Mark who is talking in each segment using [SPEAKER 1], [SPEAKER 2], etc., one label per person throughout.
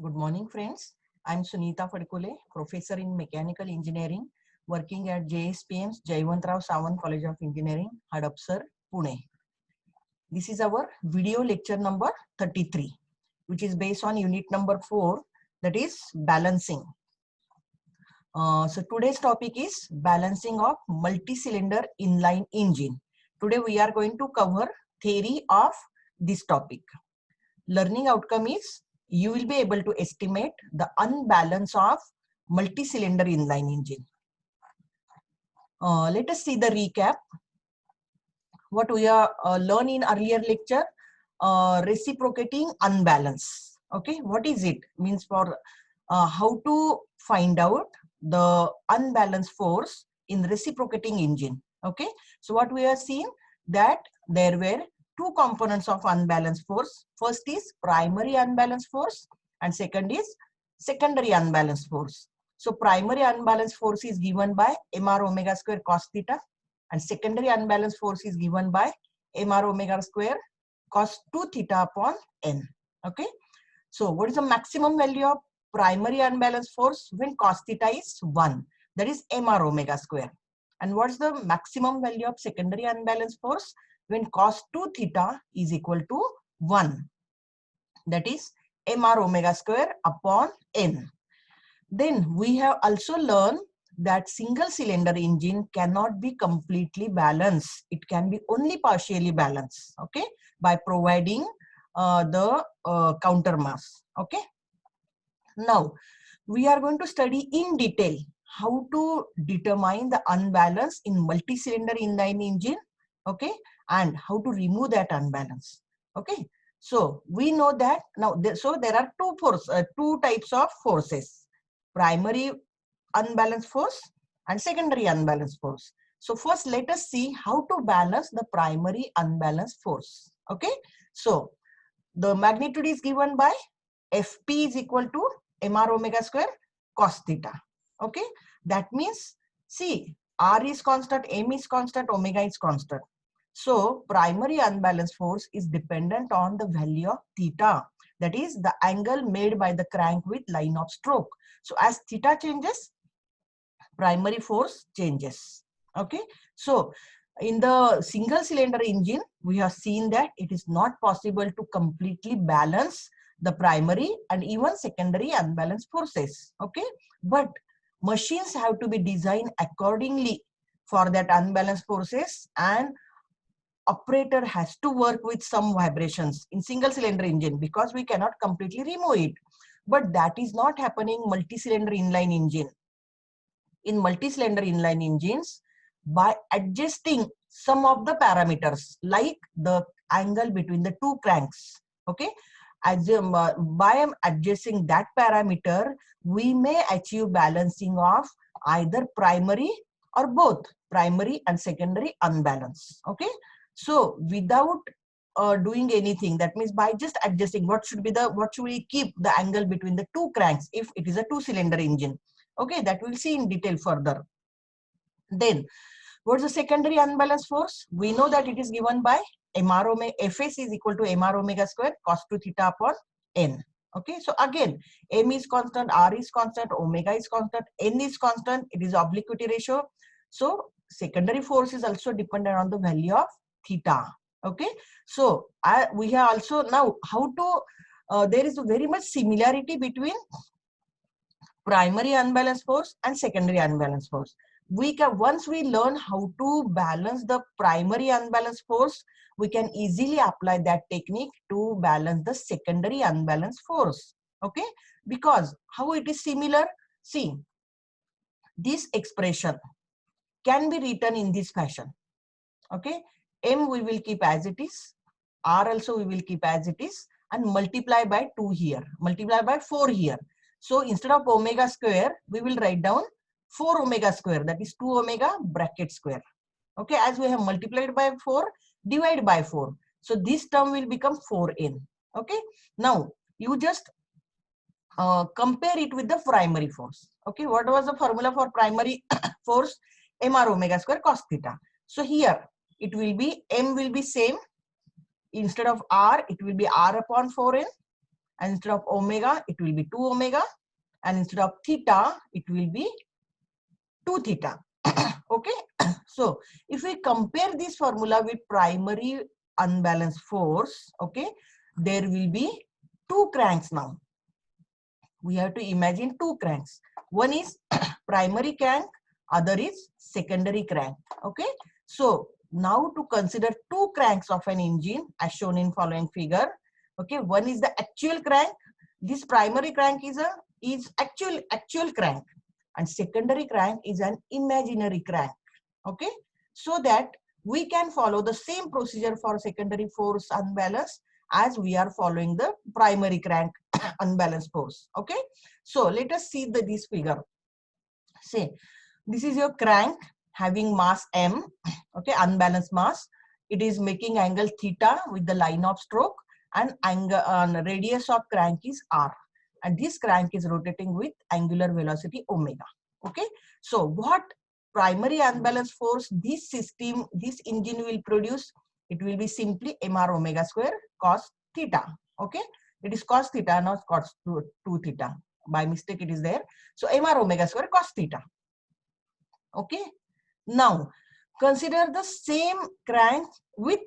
[SPEAKER 1] Good morning, friends. I'm Sunita Fadkule, professor in mechanical engineering, working at JSPM's Jaywantrao Sawant College of Engineering, Hadapsar, Pune. This is our video lecture number 33, which is based on unit number 4, that is balancing. So today's topic is balancing of multi-cylinder inline engine. Today we are going to cover theory of this topic. Learning outcome is you will be able to estimate the unbalance of multi-cylinder inline engine. Let us see the recap. What we are learned in earlier lecture, reciprocating unbalance. Okay, what is it? Means for how to find out the unbalanced force in reciprocating engine. Okay, so what we have seen that there were two components of unbalanced force. First is primary unbalanced force and second is secondary unbalanced force. So primary unbalanced force is given by mr omega square cos theta and secondary unbalanced force is given by mr omega square cos 2 theta upon n. Okay, so what is the maximum value of primary unbalanced force when cos theta is 1? That is mr omega square. And what's the maximum value of secondary unbalanced force when cos 2 theta is equal to 1? That is mr omega square upon n. Then we have also learned that single cylinder engine cannot be completely balanced. It can be only partially balanced, okay, by providing the counter mass. Okay. Now we are going to study in detail how to determine the unbalance in multi-cylinder inline engine, okay, and how to remove that unbalance. Okay. So we know that now. So there are two types of forces: primary unbalanced force and secondary unbalanced force. So first let us see how to balance the primary unbalanced force. Okay, so the magnitude is given by Fp is equal to mr omega square cos theta. Okay, that means see, R is constant, M is constant, omega is constant. So primary unbalanced force is dependent on the value of theta, that is the angle made by the crank with line of stroke. So as theta changes, primary force changes. Okay, so in the single cylinder engine we have seen that it is not possible to completely balance the primary and even secondary unbalanced forces. Okay, but machines have to be designed accordingly for that unbalanced forces, and operator has to work with some vibrations in single cylinder engine because we cannot completely remove it. But that is not happening multi-cylinder inline engine. In multi-cylinder inline engines, by adjusting some of the parameters like the angle between the two cranks, okay, by adjusting that parameter we may achieve balancing of either primary or both primary and secondary unbalance. Okay, so without doing anything, that means by just adjusting what should we keep the angle between the two cranks if it is a two-cylinder engine. Okay, that we'll see in detail further. Then what is the secondary unbalanced force? We know that it is given by mr omega, Fs is equal to mr omega square cos 2 theta upon n. Okay, so again m is constant, r is constant, omega is constant, n is constant, it is obliquity ratio. So secondary force is also dependent on the value of theta. Okay, so we have also now how to there is very much similarity between primary unbalanced force and secondary unbalanced force. We can, once we learn how to balance the primary unbalanced force, we can easily apply that technique to balance the secondary unbalanced force. Okay, because how it is similar, see, this expression can be written in this fashion. Okay, m we will keep as it is, r also we will keep as it is, and multiply by 2 here, multiply by 4 here. So instead of omega square, we will write down 4 omega square, that is 2 omega bracket square. Okay, as we have multiplied by 4, divide by 4. So this term will become 4n. Okay, now you just compare it with the primary force. Okay, what was the formula for primary force? mr omega square cos theta. So here it will be, m will be same, instead of r it will be r upon 4n, and instead of omega, it will be 2 omega, and instead of theta, it will be 2 theta. Okay, so if we compare this formula with primary unbalanced force, okay, there will be two cranks now. We have to imagine two cranks. One is primary crank, other is secondary crank. Okay, so now to consider two cranks of an engine as shown in following figure. Okay, one is the actual crank. This primary crank is actual crank, and secondary crank is an imaginary crank. Okay, so that we can follow the same procedure for secondary force unbalance as we are following the primary crank unbalanced force. Okay, so let us see this figure. Say this is your crank having mass m, okay, unbalanced mass. It is making angle theta with the line of stroke, and radius of crank is r, and this crank is rotating with angular velocity omega. Okay, so what primary unbalanced force this engine will produce? It will be simply mr omega square cos theta. Okay, it is cos theta, not cos 2 theta. By mistake it is there. So mr omega square cos theta. Okay, now consider the same crank with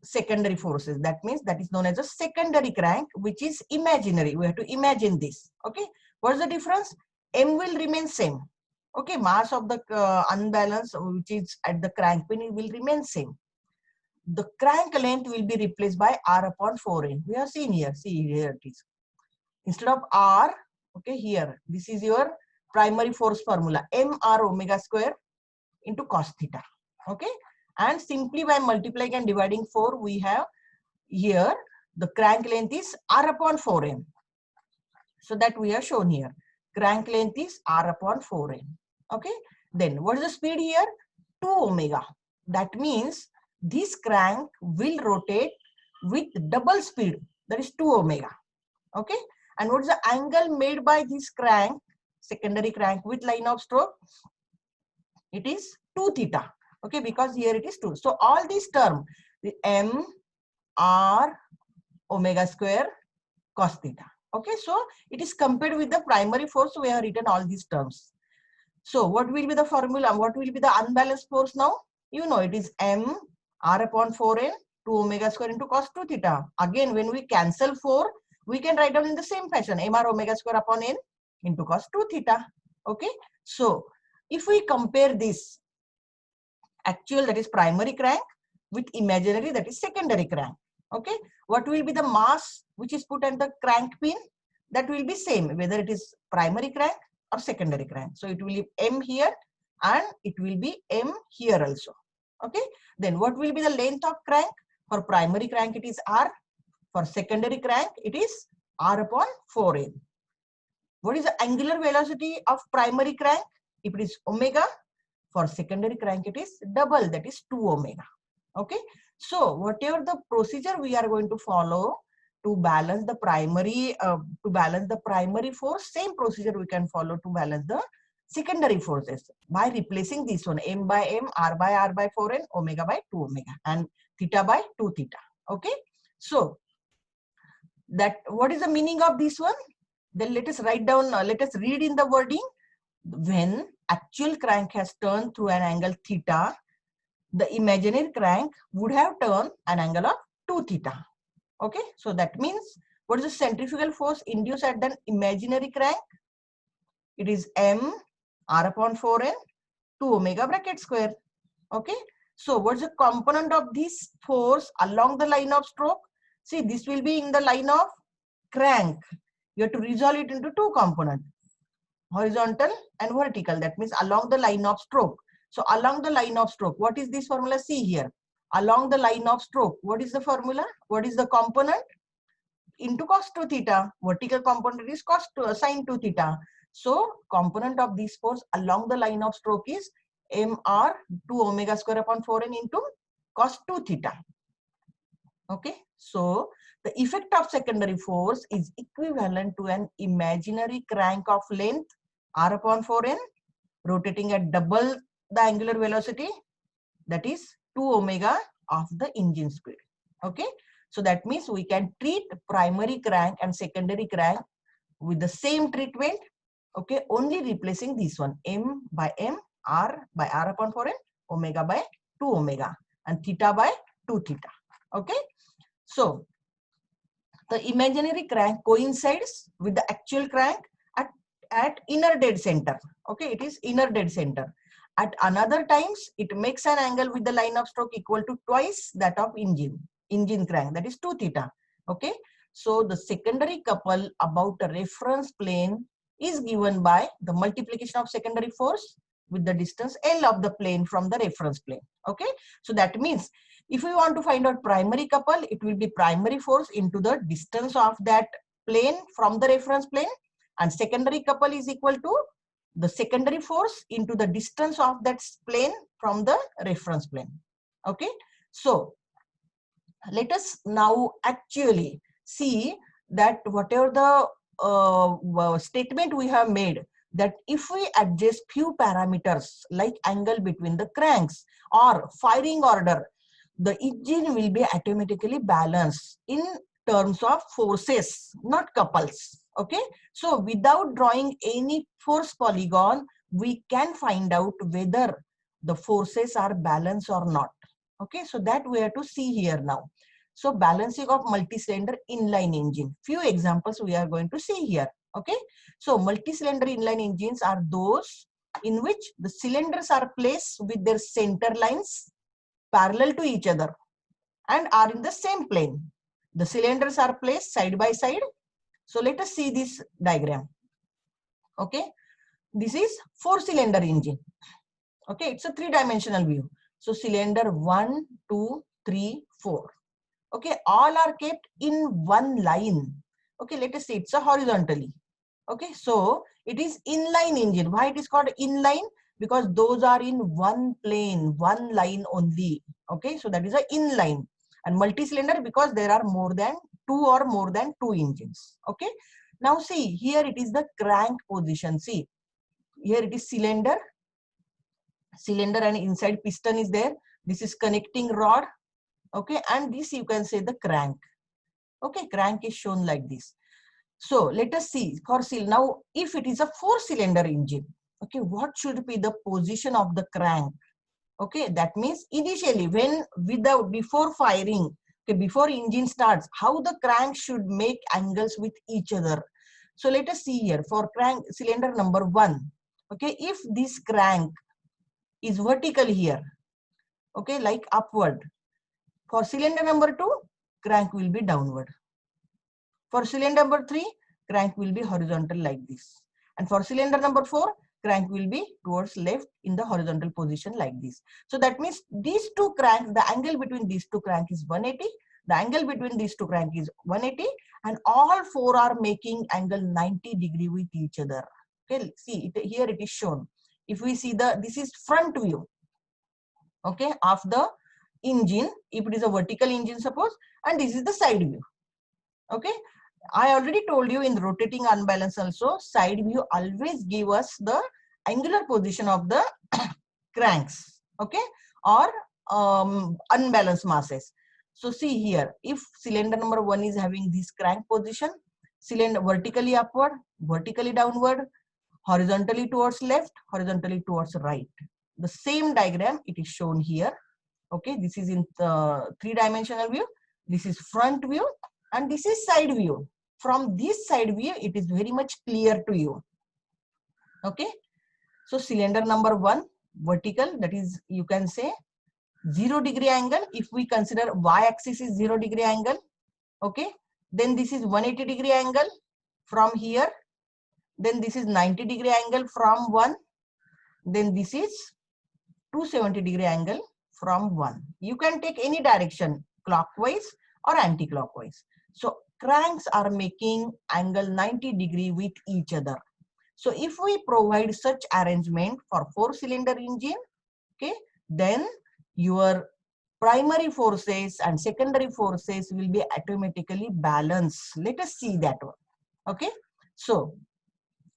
[SPEAKER 1] secondary forces. That means that is known as a secondary crank, which is imaginary. We have to imagine this. Okay, what is the difference? M will remain same. Okay, mass of the unbalance which is at the crank pin, it will remain same. The crank length will be replaced by r upon 4n. We have seen here. See, here it is. Instead of r, okay, here this is your primary force formula, mr omega square into cos theta. Okay, and simply by multiplying and dividing 4, we have here the crank length is r upon 4n. So that we have shown here. Crank length is r upon 4n. Okay, then what is the speed here? 2 omega. That means this crank will rotate with double speed, that is 2 omega. Okay, and what is the angle made by this crank, secondary crank with line of stroke? It is 2 theta. Okay, because here it is 2. So all these terms, the m r omega square cos theta. Okay, so it is compared with the primary force. We have written all these terms. So what will be the formula? What will be the unbalanced force now? You know, it is m r upon 4n 2 omega square into cos 2 theta. Again, when we cancel 4, we can write down in the same fashion, mr omega square upon n into cos 2 theta. Okay, so if we compare this actual, that is primary crank, with imaginary, that is secondary crank. Okay, what will be the mass which is put at the crank pin? That will be same whether it is primary crank or secondary crank. So it will be m here and it will be m here also. Okay, then what will be the length of crank? For primary crank it is r, for secondary crank it is r upon 4n. What is the angular velocity of primary crank? If it is omega, for secondary crank it is double, that is 2 omega. Okay, so whatever the procedure we are going to follow to balance the primary force, same procedure we can follow to balance the secondary forces by replacing this one, m by m, r by r by 4n, omega by 2 omega, and theta by 2 theta. Okay, so that what is the meaning of this one? Then let us write down, let us read in the wording. When actual crank has turned through an angle theta, the imaginary crank would have turned an angle of 2 theta. Okay, so that means what is the centrifugal force induced at the imaginary crank? It is m r upon 4n 2 omega bracket square. Okay, so what is the component of this force along the line of stroke? See, this will be in the line of crank. You have to resolve it into two components, horizontal and vertical. That means along the line of stroke. So along the line of stroke, what is this formula? See here, along the line of stroke, what is the formula? What is the component? Into cos 2 theta. Vertical component is cos 2 sin 2 theta. So component of this force along the line of stroke is mr 2 omega square upon 4n into cos 2 theta. Okay, so the effect of secondary force is equivalent to an imaginary crank of length r upon 4n rotating at double the angular velocity, that is 2 omega of the engine speed. Okay, So that means we can treat primary crank and secondary crank with the same treatment. Okay, only replacing this one, m by m, r by r upon 4n, omega by 2 omega, and theta by 2 theta. Okay, so the imaginary crank coincides with the actual crank at inner dead center. Okay, it is inner dead center. At another times, it makes an angle with the line of stroke equal to twice that of engine crank, that is 2 theta. Okay, so the secondary couple about a reference plane is given by the multiplication of secondary force with the distance L of the plane from the reference plane. Okay, so that means if we want to find out primary couple, it will be primary force into the distance of that plane from the reference plane, and secondary couple is equal to the secondary force into the distance of that plane from the reference plane. Okay, so let us now actually see that whatever the statement we have made, that if we adjust few parameters like angle between the cranks or firing order, the engine will be automatically balanced in terms of forces, not couples. Okay, so without drawing any force polygon, we can find out whether the forces are balanced or not. Okay, so that we have to see here now. So balancing of multi-cylinder inline engine. Few examples we are going to see here. Okay, so multi-cylinder inline engines are those in which the cylinders are placed with their center lines parallel to each other and are in the same plane. The cylinders are placed side by side. So let us see this diagram. Okay, this is 4-cylinder engine. Okay, it's a 3-dimensional view. So cylinder 1, 2, 3, 4. Okay, all are kept in one line. Okay, let us see, it's a horizontally. Okay, so it is inline engine. Why it is called inline? Because those are in one plane, one line only. Okay, so that is a inline. And multi-cylinder because there are more than 2 engines. Okay, now see, here it is the crank position. See, here it is cylinder and inside piston is there. This is connecting rod. Okay, and this you can say the crank. Okay, crank is shown like this. So let us see for now, if it is a 4-cylinder engine, okay, what should be the position of the crank? Okay, that means initially before firing, okay, before engine starts, how the crank should make angles with each other. So let us see here for crank cylinder number 1. Okay, if this crank is vertical here, okay, like upward. For cylinder number 2, crank will be downward. For cylinder number 3, crank will be horizontal like this. And for cylinder number 4, crank will be towards left in the horizontal position like this. So that means these 2 cranks, the angle between these 2 cranks is 180. The angle between these 2 cranks is 180. And all 4 are making angle 90 degree with each other. Okay, see here it is shown. If we see this is front view, okay, of the engine, if it is a vertical engine suppose, and this is the side view. Okay, I already told you in rotating unbalance also, side view always give us the angular position of the cranks, okay, or unbalanced masses. So see here, if cylinder number 1 is having this crank position, cylinder vertically upward, vertically downward, horizontally towards left, horizontally towards right. The same diagram it is shown here. Okay, this is in the 3-dimensional view. This is front view and this is side view. From this side view, it is very much clear to you. Okay, so cylinder number 1 vertical, that is you can say 0 degree angle. If we consider y-axis is 0 degree angle, okay, then this is 180 degree angle from here. Then this is 90 degree angle from 1. Then this is 270 degree angle from 1. You can take any direction, clockwise or anti-clockwise. So cranks are making angle 90 degree with each other. So if we provide such arrangement for 4-cylinder engine, okay, then your primary forces and secondary forces will be automatically balanced. Let us see that one. Okay, so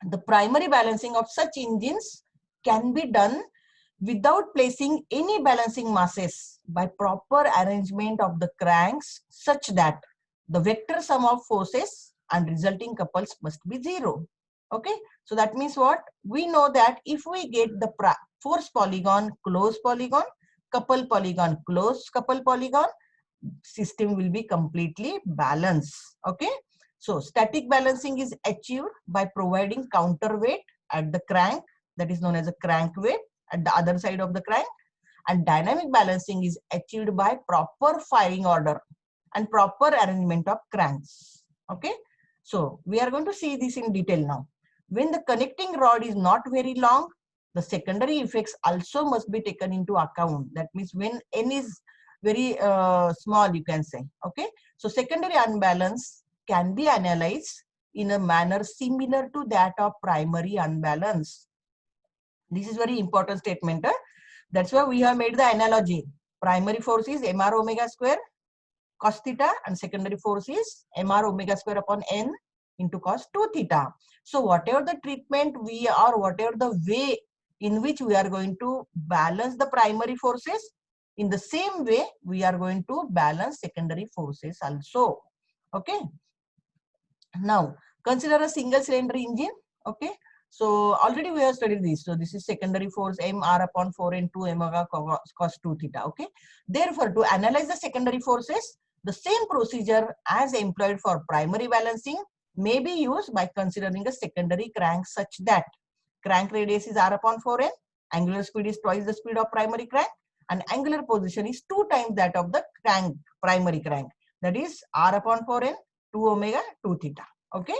[SPEAKER 1] the primary balancing of such engines can be done without placing any balancing masses by proper arrangement of the cranks such that the vector sum of forces and resulting couples must be 0. Okay, so that means what? We know that if we get the force polygon, close polygon, couple polygon, close couple polygon, system will be completely balanced. Okay, so static balancing is achieved by providing counterweight at the crank, that is known as a crank weight at the other side of the crank, and dynamic balancing is achieved by proper firing order and proper arrangement of cranks. Okay, so we are going to see this in detail now. When the connecting rod is not very long, the secondary effects also must be taken into account. That means when n is very small, you can say. Okay, so secondary unbalance can be analyzed in a manner similar to that of primary unbalance. This is very important statement. That's why we have made the analogy. Primary force is mr omega square cos theta, and secondary force is mr omega square upon n into cos 2 theta. So whatever the treatment we are, whatever the way in which we are going to balance the primary forces, in the same way we are going to balance secondary forces also. Okay. Now consider a single cylinder engine. Okay. So already we have studied this. So this is secondary force m r upon 4 and 2 omega cos 2 theta. Okay. Therefore, to analyze the secondary forces, the same procedure as employed for primary balancing may be used by considering a secondary crank such that crank radius is r upon 4n, angular speed is twice the speed of primary crank, and angular position is 2 times that of the crank, primary crank. That is r upon 4n, 2 omega, 2 theta. Okay.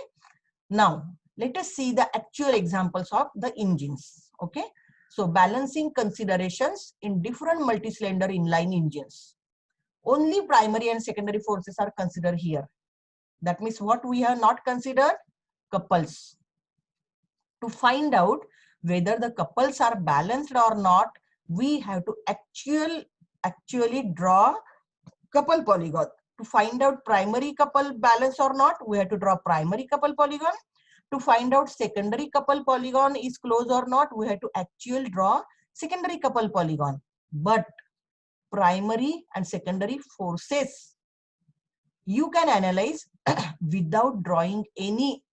[SPEAKER 1] Now, let us see the actual examples of the engines. Okay. So, balancing considerations in different multi-cylinder inline engines. Only primary and secondary forces are considered here. That means what we have not considered? Couples. To find out whether the couples are balanced or not, we have to actually draw couple polygon. To find out primary couple balance or not, we have to draw primary couple polygon. To find out secondary couple polygon is close or not, we have to actually draw secondary couple polygon. But primary and secondary forces you can analyze without drawing any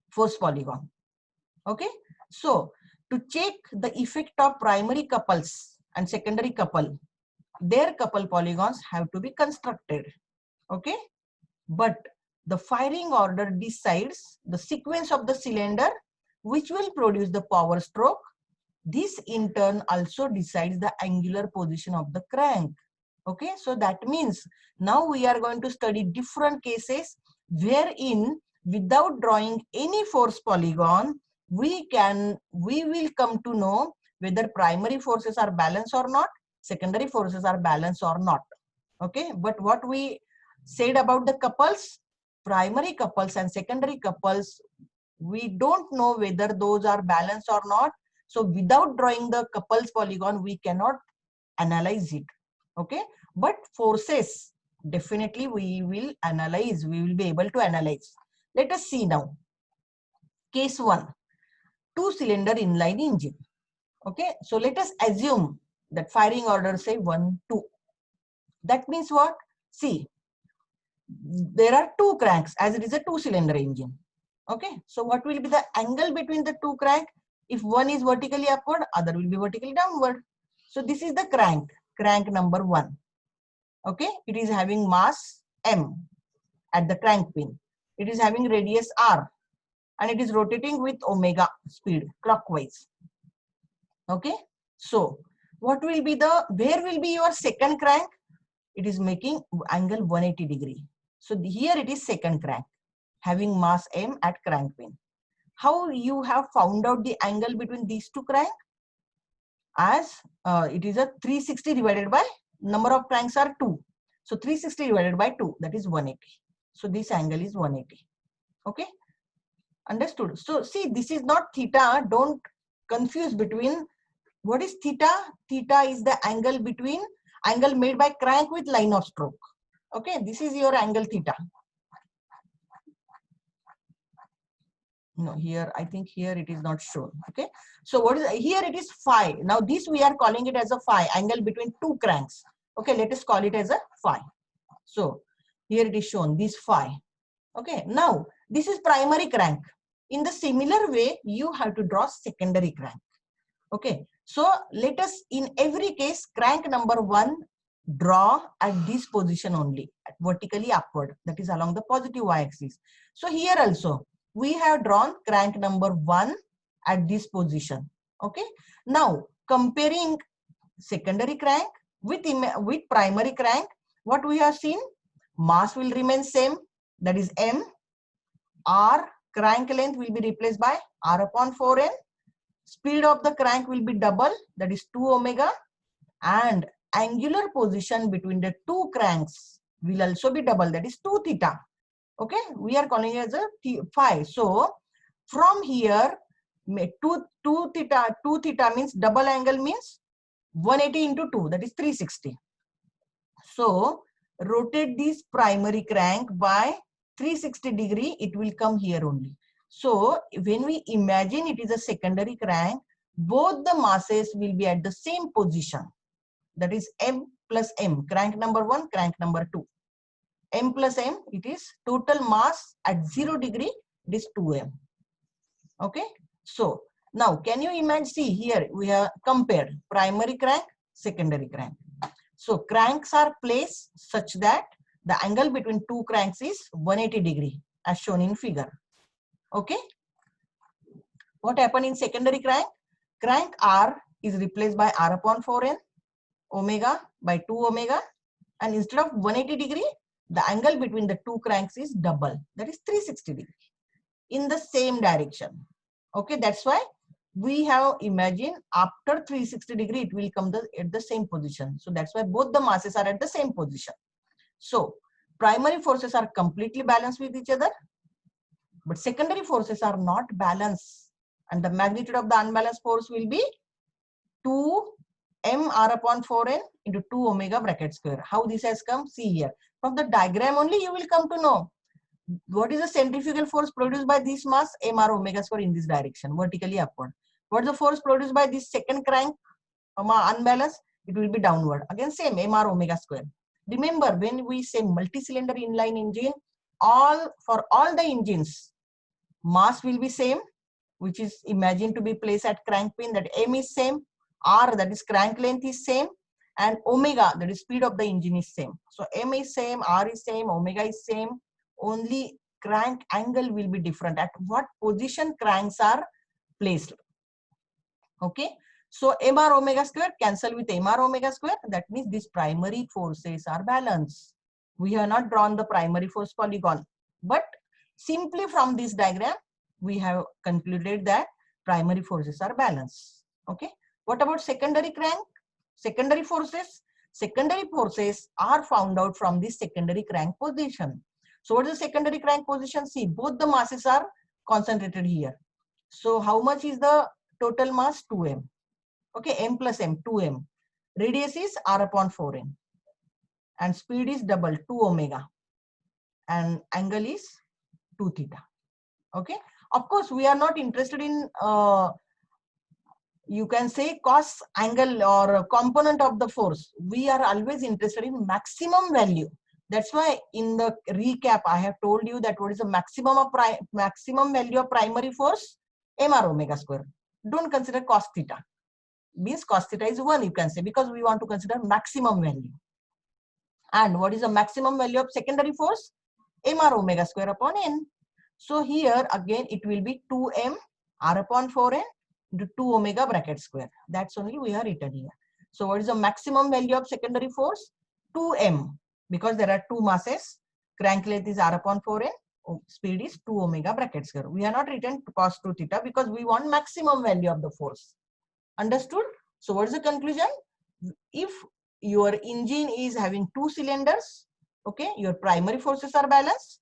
[SPEAKER 1] force polygon. Okay, so to check the effect of primary couples and secondary couple, their couple polygons have to be constructed. Okay, but the firing order decides the sequence of the cylinder which will produce the power stroke. This in turn also decides the angular position of the crank. Okay, so that means now we are going to study different cases wherein without drawing any force polygon, we will come to know whether primary forces are balanced or not, secondary forces are balanced or not. Okay, but what we said about the couples, primary couples and secondary couples, we don't know whether those are balanced or not. So without drawing the couples polygon, we cannot analyze it. Okay, but forces definitely we will analyze, we will be able to analyze. Let us see now. Case 1, 2-cylinder inline engine. Okay, so let us assume that firing order say 1, 2. That means what? See, there are 2 cranks as it is a 2-cylinder engine. Okay, so what will be the angle between the 2 crank? If one is vertically upward, other will be vertically downward. So this is the crank number 1. Okay, it is having mass m at the crank pin. It is having radius r and it is rotating with omega speed clockwise. Okay, so what will be where will be your second crank? It is making angle 180 degree. So here it is second crank having mass m at crank pin. How you have found out the angle between these 2 cranks? As it is a 360 divided by number of cranks are 2. So 360 divided by 2, that is 180. So this angle is 180. Okay, understood? So see, this is not theta. Don't confuse between what is theta. Theta is the angle between angle made by crank with line of stroke. Okay, this is your angle theta. No, here I think here it is not shown. Okay, so what is here? It is phi. Now this we are calling it as a phi, angle between two cranks. Okay, let us call it as a phi. So here it is shown, this phi. Okay, now this is primary crank. In the similar way, you have to draw secondary crank. Okay, so let us in every case crank number 1 draw at this position only, vertically upward, that is along the positive y-axis. So here also we have drawn crank number 1 at this position. Okay, now comparing secondary crank with primary crank, what we have seen, mass will remain same, that is m. R, crank length will be replaced by r upon 4n. Speed of the crank will be double, that is 2 omega, and angular position between the two cranks will also be double, that is 2 theta. Okay, we are calling it as a phi. So from here, 2 theta means double angle means 180 into 2, that is 360. So rotate this primary crank by 360 degree, it will come here only. So when we imagine it is a secondary crank, both the masses will be at the same position. That is m plus m, crank number 1, crank number 2. M plus m, it is total mass at 0 degree, it is 2m. Okay. So now can you imagine, see here we have compared primary crank, secondary crank. So cranks are placed such that the angle between two cranks is 180 degree as shown in figure. Okay. What happened in secondary crank? Crank R is replaced by R upon 4n, omega by 2 omega, and instead of 180 degree, the angle between the two cranks is double, that is 360 degree in the same direction. Okay, that's why we have imagined after 360 degree it will come at the same position. So that's why both the masses are at the same position. So primary forces are completely balanced with each other, but secondary forces are not balanced, and the magnitude of the unbalanced force will be 2 m r upon 4n into 2 omega bracket square. How this has come? See here. From the diagram only you will come to know what is the centrifugal force produced by this mass, mr omega square in this direction, vertically upward. What is the force produced by this second crank, unbalanced? It will be downward. Again same, mr omega square. Remember, when we say multi-cylinder inline engine, for all the engines, mass will be same, which is imagined to be placed at crank pin, that m is same, r, that is crank length, is same, and omega, that is speed of the engine, is same. So m is same, r is same, omega is same, only crank angle will be different at what position cranks are placed. Okay, so mr omega square cancel with mr omega square, that means these primary forces are balanced. We have not drawn the primary force polygon, but simply from this diagram we have concluded that primary forces are balanced. Okay, what about secondary crank? Secondary forces are found out from this secondary crank position. So what is the secondary crank position? See, both the masses are concentrated here. So how much is the total mass? 2m. Okay, m plus m, 2m. Radius is r upon 4n. And speed is double, 2 omega. And angle is 2 theta. Okay, of course we are not interested in you can say cos angle or component of the force. We are always interested in maximum value. That's why in the recap I have told you that what is the maximum value of primary force? mr omega square. Don't consider cos theta. Means cos theta is 1, you can say, because we want to consider maximum value. And what is the maximum value of secondary force? mr omega square upon n. So here again it will be 2m r upon 4n into 2 omega bracket square. That's only we have written here. So what is the maximum value of secondary force? 2m, because there are two masses. Crank length is r upon 4n. Speed is 2 omega bracket square. We have not written cos 2 theta because we want maximum value of the force. Understood? So what is the conclusion? If your engine is having 2 cylinders, okay, your primary forces are balanced,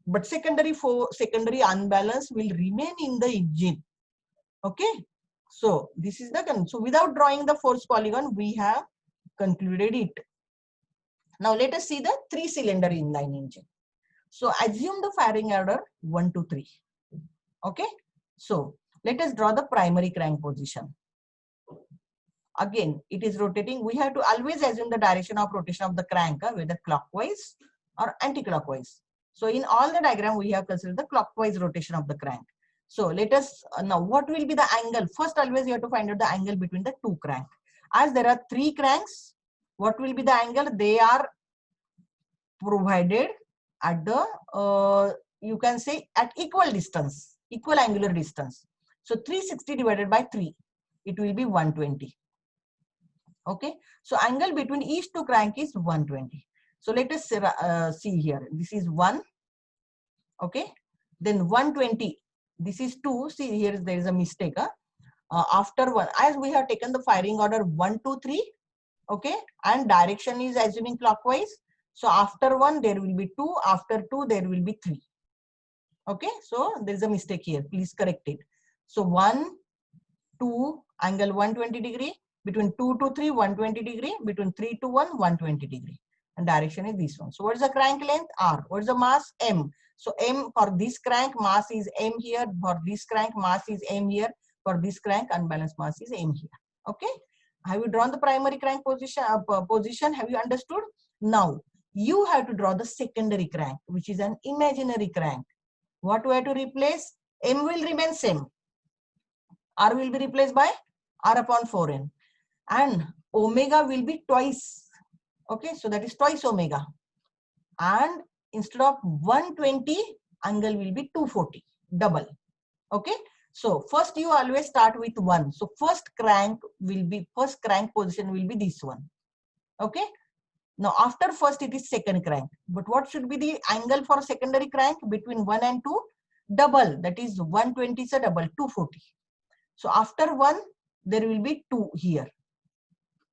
[SPEAKER 1] but secondary unbalance will remain in the engine. Okay, so this is the so without drawing the force polygon we have concluded it. Now let us see the 3-cylinder inline engine. So assume the firing order 1 to 3. Okay, so let us draw the primary crank position. Again, it is rotating. We have to always assume the direction of rotation of the crank, whether clockwise or anti-clockwise. So in all the diagram, we have considered the clockwise rotation of the crank. So let us now, what will be the angle? First, always you have to find out the angle between the two cranks. As there are three cranks, what will be the angle? They are provided at the, you can say at equal distance, equal angular distance. So 360 divided by 3, it will be 120. Okay, so angle between each two crank is 120. So let us see here. This is 1. Okay, then 120. This is 2. See here, there is a mistake. After 1, as we have taken the firing order 1, 2, 3. Okay, and direction is assuming clockwise. So after 1 there will be 2. After 2 there will be 3. Okay, so there is a mistake here. Please correct it. So 1, 2, angle 120 degree. Between 2 to 3, 120 degree. Between 3 to 1, 120 degree. And direction is this one. So what is the crank length? R. What is the mass? M. So M for this crank, mass is M here. For this crank, mass is M here. For this crank, unbalanced mass is M here. Okay. Have you drawn the primary crank position? Have you understood? Now, you have to draw the secondary crank, which is an imaginary crank. What we have to replace? M will remain same. R will be replaced by R upon 4n. And omega will be twice. Okay, so that is twice omega. And instead of 120, angle will be 240, double. Okay, so first you always start with 1. So first crank position will be this one. Okay, now after first it is second crank. But what should be the angle for secondary crank? Between 1 and 2, double. That is 120 is a double, 240. So after 1, there will be 2 here.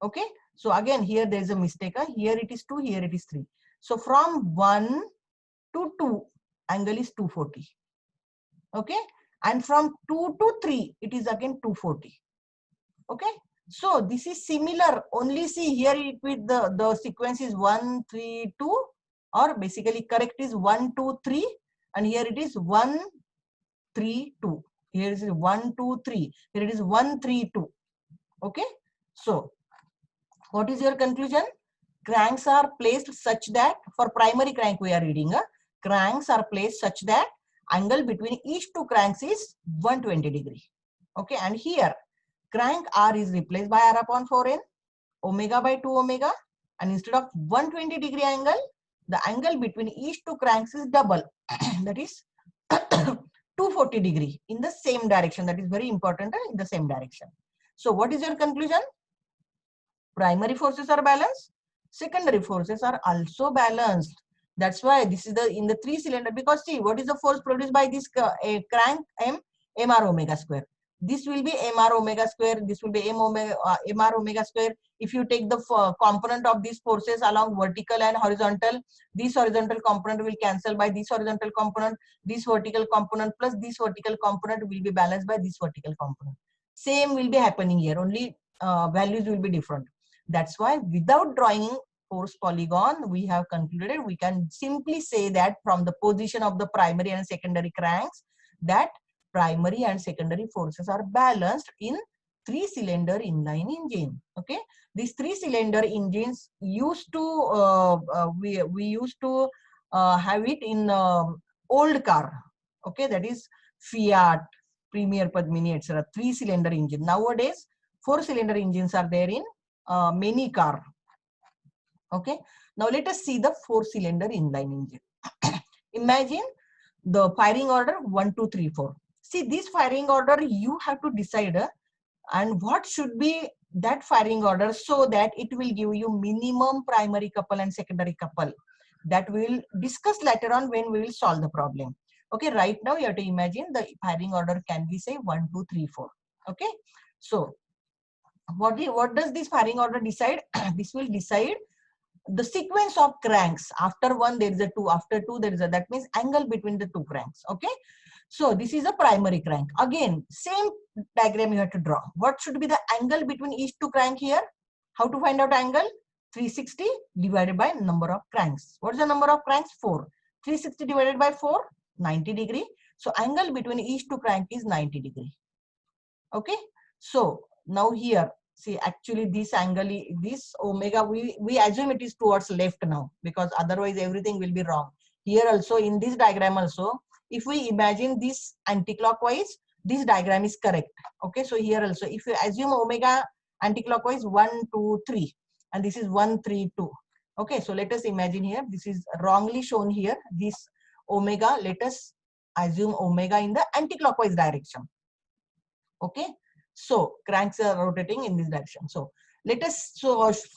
[SPEAKER 1] Okay, so again here there is a mistake. Here it is 2, here it is 3. So from 1 to 2, angle is 240. Okay, and from 2 to 3, it is again 240. Okay, so this is similar. Only see here it with the sequence is 1, 3, 2, or basically correct is 1, 2, 3, and here it is 1, 3, 2. Here is 1, 2, 3. Here it is 1, 3, 2. Okay, so what is your conclusion? Cranks are placed such that, for primary crank we are reading, cranks are placed such that angle between each two cranks is 120 degree. Okay, and here crank R is replaced by R upon 4n, omega by 2 omega, and instead of 120 degree angle, the angle between each two cranks is double. That is 240 degree in the same direction. That is very important, in the same direction. So what is your conclusion? Primary forces are balanced, secondary forces are also balanced. That's why this is the in the 3-cylinder, because see what is the force produced by this crank? Mr omega square. This will be Mr omega square. This will be Mr omega square. If you take the component of these forces along vertical and horizontal, this horizontal component will cancel by this horizontal component. This vertical component plus this vertical component will be balanced by this vertical component. Same will be happening here. Only values will be different. That's why without drawing force polygon, we have concluded, we can simply say that from the position of the primary and secondary cranks, that primary and secondary forces are balanced in 3-cylinder inline engine. Okay, these 3-cylinder engines used to we used to have it in old car. Okay, that is Fiat, Premier, Padmini, etc. 3-cylinder engine. Nowadays 4-cylinder engines are there in many car. Okay, now let us see the 4-cylinder inline engine. Imagine the firing order 1, 2, 3, 4. See this firing order you have to decide and what should be that firing order, so that it will give you minimum primary couple and secondary couple. That we will discuss later on when we will solve the problem. Okay, right now you have to imagine the firing order can be say 1, 2, 3, 4. Okay, so what does this firing order decide? This will decide the sequence of cranks. After 1 there is a 2, after 2 there is a, that means angle between the two cranks. Okay, so this is a primary crank. Again same diagram you have to draw. What should be the angle between each two crank here? How to find out angle? 360 divided by number of cranks. What is the number of cranks? 4. 360 divided by 4, 90 degree. So angle between each two crank is 90 degree. Okay. So now here, see, actually this angle, this omega, we assume it is towards left now, because otherwise everything will be wrong. Here also, in this diagram also, if we imagine this anti-clockwise, this diagram is correct. Okay, so here also, if you assume omega anti-clockwise 1, 2, 3, and this is 1, 3, 2. Okay, so let us imagine here, this is wrongly shown here, this omega, let us assume omega in the anti-clockwise direction. Okay, so cranks are rotating in this direction. So let us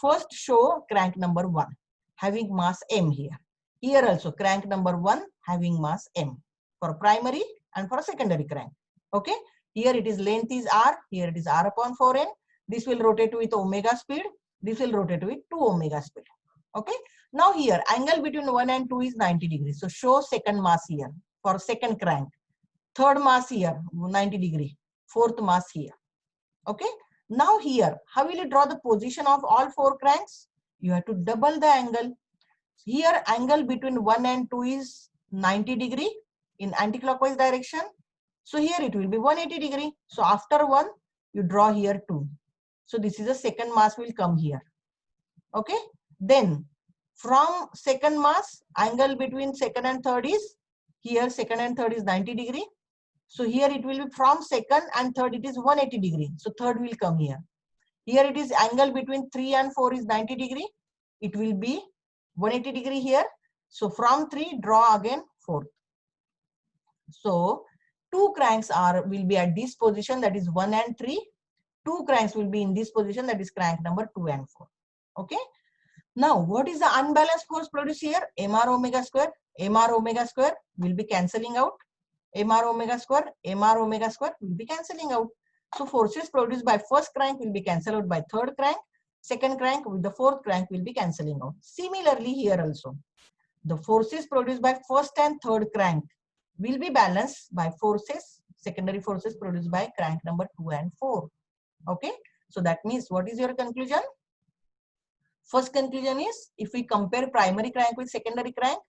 [SPEAKER 1] first show crank number 1 having mass m here. Here also crank number 1 having mass m for primary and for secondary crank. Okay, here it is length is r, here it is r upon 4n. This will rotate with omega speed, this will rotate with 2 omega speed. Okay, now here angle between 1 and 2 is 90 degrees. So show second mass here for second crank, third mass here 90 degree, fourth mass here. Okay, now here how will you draw the position of all 4 cranks? You have to double the angle. Here angle between 1 and 2 is 90 degree in anti-clockwise direction. So here it will be 180 degree. So after 1 you draw here 2. So this is a second mass will come here. Okay, then from second mass, angle between second and third is, here second and third is 90 degree. So here it will be from second and third it is 180 degree. So third will come here. Here it is angle between 3 and 4 is 90 degree. It will be 180 degree here. So from 3 draw again 4. So 2 cranks will be at this position, that is 1 and 3. 2 cranks will be in this position, that is crank number 2 and 4. Okay. Now what is the unbalanced force produced here? Mr omega square. Mr omega square will be cancelling out. Mr omega square will be cancelling out. So forces produced by first crank will be cancelled out by third crank. Second crank with the fourth crank will be cancelling out. Similarly here also, the forces produced by first and third crank will be balanced by forces, secondary forces produced by crank number 2 and 4. Okay, so that means what is your conclusion? First conclusion is, if we compare primary crank with secondary crank,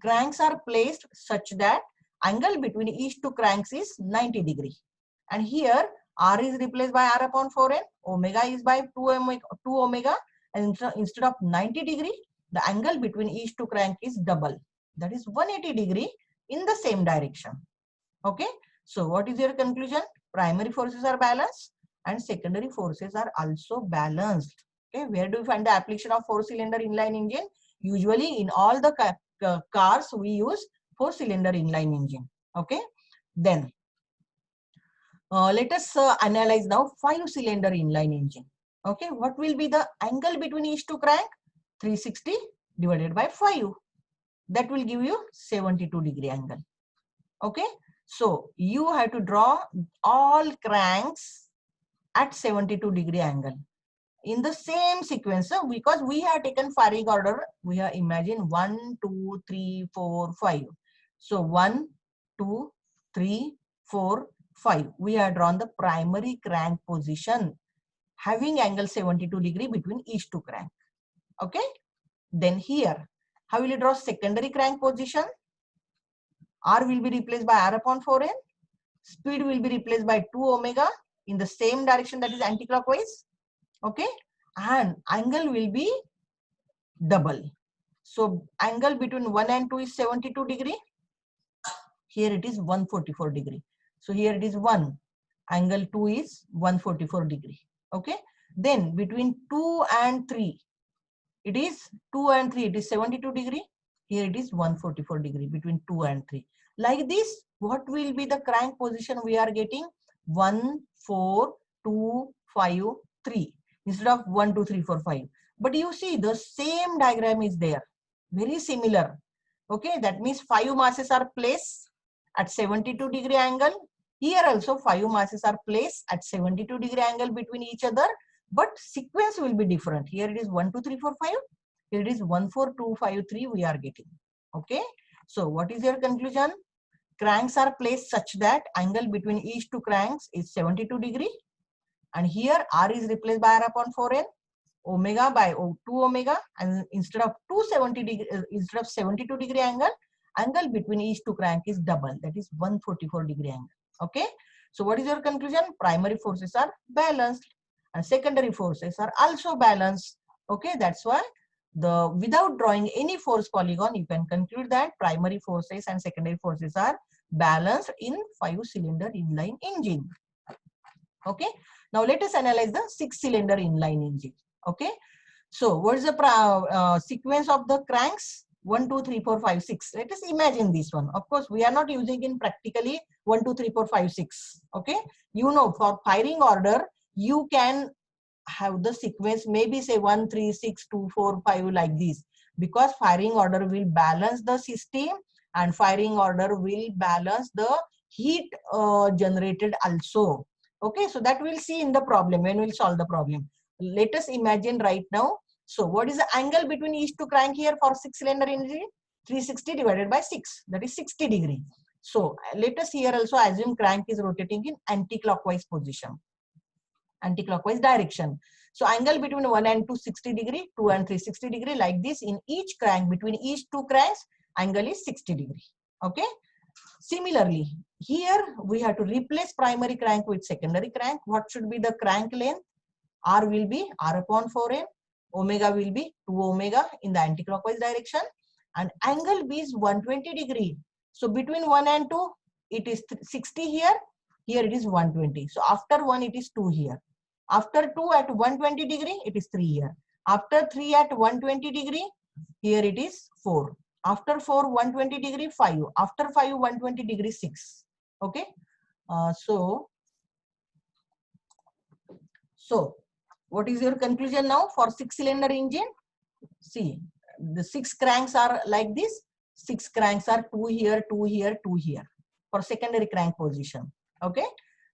[SPEAKER 1] cranks are placed such that angle between each two cranks is 90 degree. And here r is replaced by r upon 4n, omega is by 2 omega, and instead of 90 degree, the angle between each two crank is double. That is 180 degree in the same direction. Okay, so what is your conclusion? Primary forces are balanced and secondary forces are also balanced. Okay, where do we find the application of 4-cylinder inline engine? Usually in all the cars we use 4-cylinder inline engine. Okay, then let us analyze now 5-cylinder inline engine. Okay, what will be the angle between each two crank? 360 divided by 5. That will give you 72 degree angle. Okay, so you have to draw all cranks at 72 degree angle in the same sequence. So because we have taken firing order, we have imagined 1, 2, 3, 4, 5. So 1, 2, 3, 4, 5. We have drawn the primary crank position having angle 72 degree between each two crank. Okay, then here how will you draw secondary crank position? R will be replaced by r upon 4n. Speed will be replaced by 2 omega in the same direction, that is anti-clockwise. Okay, and angle will be double. So angle between 1 and 2 is 72 degree. Here it is 144 degree. So here it is 1. Angle 2 is 144 degree. Okay, then between 2 and 3, it is 2 and 3, it is 72 degree. Here it is 144 degree between 2 and 3. Like this, what will be the crank position we are getting? 1, 4, 2, 5, 3 instead of 1, 2, 3, 4, 5. But you see the same diagram is there, very similar. Okay, that means 5 masses are placed at 72 degree angle. Here also 5 masses are placed at 72 degree angle between each other, but sequence will be different. Here it is 1, 2, 3, 4, 5. Here it is 1, 4, 2, 5, 3 we are getting. Okay, so what is your conclusion? Cranks are placed such that angle between each two cranks is 72 degree. And here r is replaced by r upon 4n, omega by 2 omega, and instead of 72 degree angle, angle between each two crank is double, that is 144 degree angle. Okay, so what is your conclusion? Primary forces are balanced and secondary forces are also balanced. Okay, that's why without drawing any force polygon, you can conclude that primary forces and secondary forces are balanced in 5-cylinder inline engine. Okay, now let us analyze the 6-cylinder inline engine. Okay, so what is the sequence of the cranks? 1, 2, 3, 4, 5, 6. Let us imagine this one. Of course, we are not using in practically 1, 2, 3, 4, 5, 6. Okay, you know, for firing order, you can have the sequence, maybe say 1, 3, 6, 2, 4, 5 like this, because firing order will balance the system and firing order will balance the heat generated also. Okay, so that we'll see in the problem when we'll solve the problem. Let us imagine right now. So what is the angle between each two crank here for 6-cylinder engine? 360 divided by 6, that is 60 degree. So let us here also assume crank is rotating in anti-clockwise position, anti-clockwise direction. So angle between 1 and 2 60 degree, 2 and 3 60 degree, like this. In each crank, between each two cranks, angle is 60 degree. Okay. Similarly, here we have to replace primary crank with secondary crank. What should be the crank length? R will be R upon 4n. Omega will be 2 omega in the anti-clockwise direction. And angle B is 120 degree. So between 1 and 2, it is 60 here. Here it is 120. So after 1, it is 2 here. After 2 at 120 degree, it is 3 here. After 3 at 120 degree, here it is 4. After 4, 120 degree, 5. After 5, 120 degree, 6. Okay. So what is your conclusion now for 6-cylinder engine? See, the 6 cranks are like this. 6 cranks are 2 here, 2 here, 2 here for secondary crank position. Okay.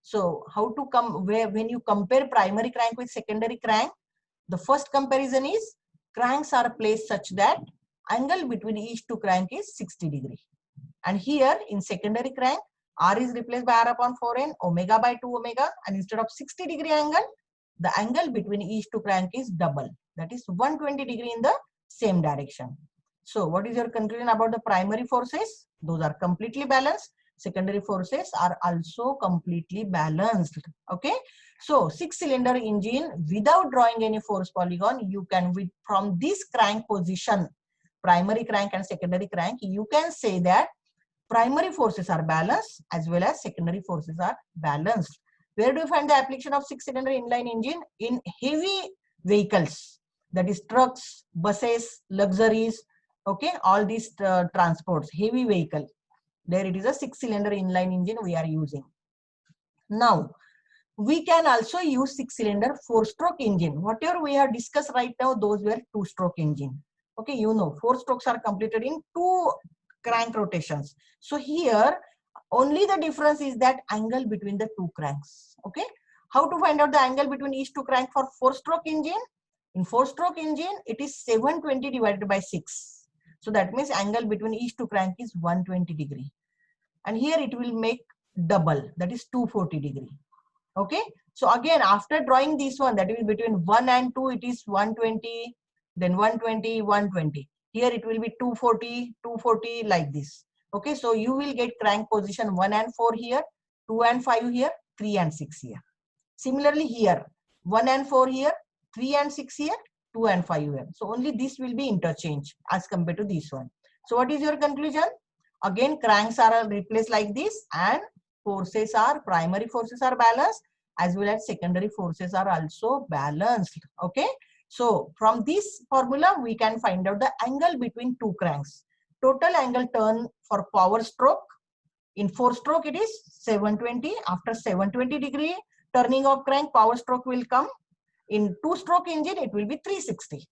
[SPEAKER 1] So how to come when you compare primary crank with secondary crank, the first comparison is cranks are placed such that angle between each two crank is 60 degree. And here in secondary crank, R is replaced by R upon 4n, omega by 2 omega, and instead of 60 degree angle, the angle between each two crank is double, that is 120 degree in the same direction. So what is your conclusion about the primary forces? Those are completely balanced. Secondary forces are also completely balanced. Okay. So 6-cylinder engine, without drawing any force polygon, you can, from this crank position, primary crank and secondary crank, you can say that primary forces are balanced as well as secondary forces are balanced. Where do you find the application of 6-cylinder inline engine? In heavy vehicles, that is trucks, buses, luxuries. Okay, all these transports, heavy vehicle. There it is a 6-cylinder inline engine we are using. Now, we can also use 6-cylinder 4-stroke engine. Whatever we have discussed right now, those were 2-stroke engine. Okay, you know, 4 strokes are completed in 2 crank rotations. So here, only the difference is that angle between the 2 cranks. Okay, how to find out the angle between each 2 crank for 4-stroke engine? In 4-stroke engine, it is 720 divided by 6. So that means angle between each 2 crank is 120 degree. And here it will make double, that is 240 degree. Okay. So again, after drawing this one, that is between 1 and 2, it is 120, then 120, 120. Here it will be 240, 240 like this. Okay. So you will get crank position 1 and 4 here, 2 and 5 here, 3 and 6 here. Similarly here, 1 and 4 here, 3 and 6 here, 2 and 5 here. So only this will be interchange as compared to this one. So what is your conclusion? Again, cranks are replaced like this, and forces are, primary forces are balanced as well as secondary forces are also balanced. Okay. So from this formula, we can find out the angle between 2 cranks. Total angle turn for power stroke. In 4-stroke, it is 720. After 720 degree turning of crank, power stroke will come. In 2-stroke engine, it will be 360.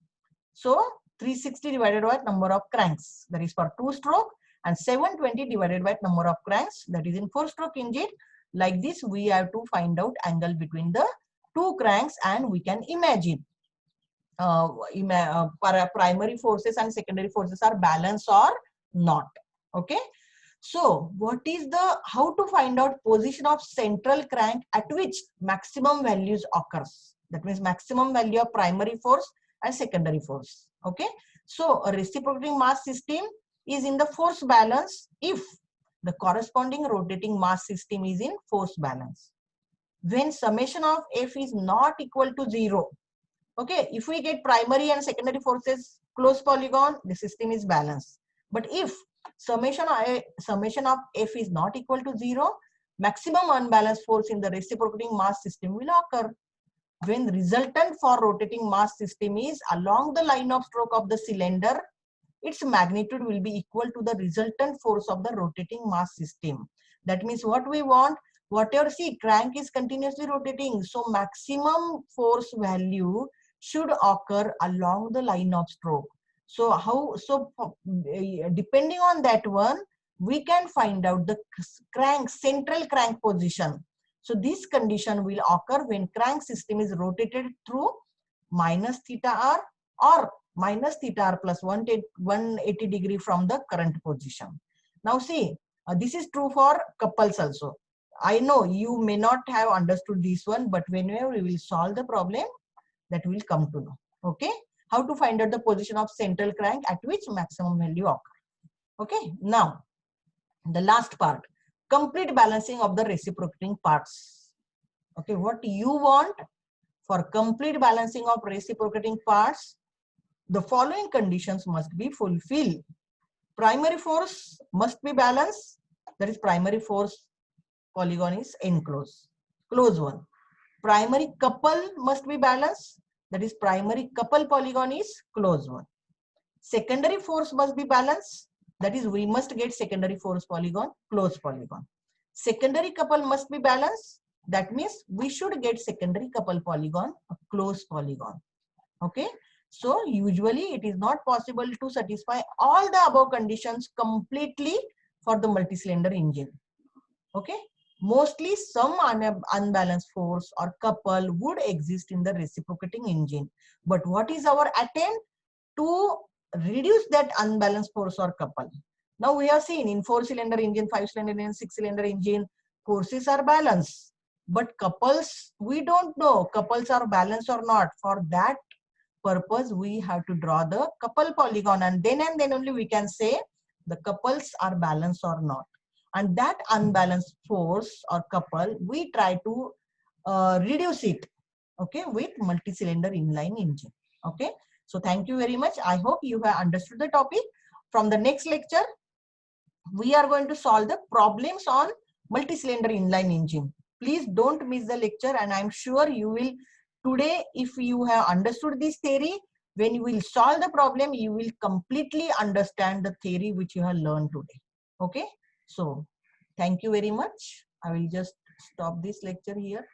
[SPEAKER 1] So 360 divided by number of cranks, that is for 2-stroke, and 720 divided by number of cranks, that is in 4-stroke engine. Like this, we have to find out angle between the 2 cranks, and we can imagine primary forces and secondary forces are balanced or not. Okay. So what is how to find out position of central crank at which maximum values occurs? That means maximum value of primary force and secondary force. Okay. So a reciprocating mass system, is in the force balance if the corresponding rotating mass system is in force balance. When summation of F is not equal to 0, okay, if we get primary and secondary forces closed polygon, the system is balanced. But if summation of F is not equal to 0, maximum unbalanced force in the reciprocating mass system will occur. When resultant for rotating mass system is along the line of stroke of the cylinder, its magnitude will be equal to the resultant force of the rotating mass system. That means what we want, whatever, see, crank is continuously rotating, so maximum force value should occur along the line of stroke. So depending on that one, we can find out the crank, central crank position. So this condition will occur when crank system is rotated through minus theta r or minus theta r plus 180 degree from the current position. Now see, this is true for couples also. I know you may not have understood this one, but whenever we will solve the problem, that will come to know. Okay, how to find out the position of central crank at which maximum value occur. Okay, now the last part, complete balancing of the reciprocating parts. Okay, what you want for complete balancing of reciprocating parts, the following conditions must be fulfilled. Primary force must be balanced, that is primary force polygon is enclosed, close one. Primary couple must be balanced, that is primary couple polygon is close one. Secondary force must be balanced, that is we must get secondary force polygon, close polygon. Secondary couple must be balanced, that means we should get secondary couple polygon, a close polygon. Okay, so usually it is not possible to satisfy all the above conditions completely for the multi-cylinder engine. Okay, mostly some unbalanced force or couple would exist in the reciprocating engine. But what is our attempt? To reduce that unbalanced force or couple. Now we have seen in 4-cylinder engine, 5-cylinder engine, 6-cylinder engine, forces are balanced. But couples, we don't know couples are balanced or not. For that purpose, we have to draw the couple polygon, and then only we can say the couples are balanced or not. And that unbalanced force or couple, we try to reduce it, okay, with multi-cylinder inline engine. Okay, so thank you very much. I hope you have understood the topic. From the next lecture, we are going to solve the problems on multi-cylinder inline engine. Please don't miss the lecture, and I'm sure you will today, if you have understood this theory, when you will solve the problem, you will completely understand the theory which you have learned today. Okay, so thank you very much. I will just stop this lecture here.